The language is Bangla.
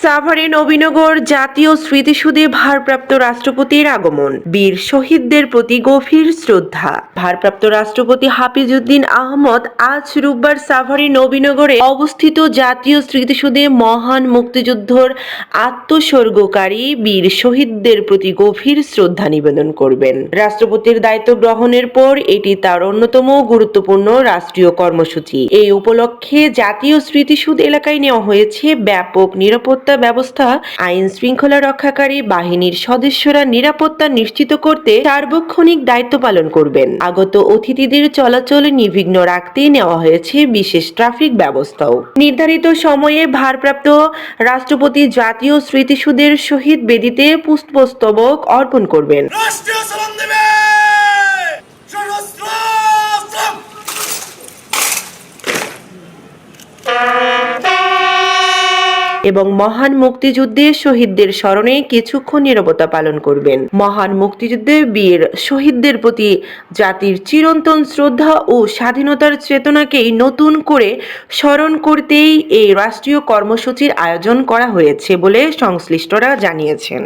সাভারে নবীনগর জাতীয় স্মৃতিসৌধে ভারপ্রাপ্ত রাষ্ট্রপতির আগমন, বীর শহীদদের প্রতি গভীর শ্রদ্ধা। ভারপ্রাপ্ত রাষ্ট্রপতি হাফিজউদ্দিন আহমদ আজ রোববার সাভারে নবীনগরে অবস্থিত জাতীয় স্মৃতিসৌধে মহান মুক্তিযুদ্ধের আত্মোৎসর্গকারী বীর শহীদদের প্রতি গভীর শ্রদ্ধা নিবেদন করবেন। রাষ্ট্রপতির দায়িত্ব গ্রহণের পর এটি তার অন্যতম গুরুত্বপূর্ণ রাষ্ট্রীয় কর্মসূচি। এই উপলক্ষে জাতীয় স্মৃতিসৌধ এলাকায় নেওয়া হয়েছে ব্যাপক নিরাপত্তা ব্যবস্থা। আইন শৃঙ্খলা রক্ষাকারী বাহিনীর সদস্যরা নিরাপত্তা নিশ্চিত করতে সার্বক্ষণিক দায়িত্ব পালন করবেন। আগত অতিথিদের চলাচল নির্বিঘ্ন রাখতে নেওয়া হয়েছে বিশেষ ট্রাফিক ব্যবস্থাও। নির্ধারিত সময়ে ভারপ্রাপ্ত রাষ্ট্রপতি জাতীয় স্মৃতিসৌধের শহীদ বেদিতে পুষ্পস্তবক অর্পণ করবেন এবং মহান মুক্তিযুদ্ধে শহীদদের স্মরণে কিছুক্ষণ নীরবতা পালন করবেন। মহান মুক্তিযুদ্ধে বীর শহীদদের প্রতি জাতির চিরন্তন শ্রদ্ধা ও স্বাধীনতার চেতনাকেই নতুন করে স্মরণ করতেই এই রাষ্ট্রীয় কর্মসূচির আয়োজন করা হয়েছে বলে সংশ্লিষ্টরা জানিয়েছেন।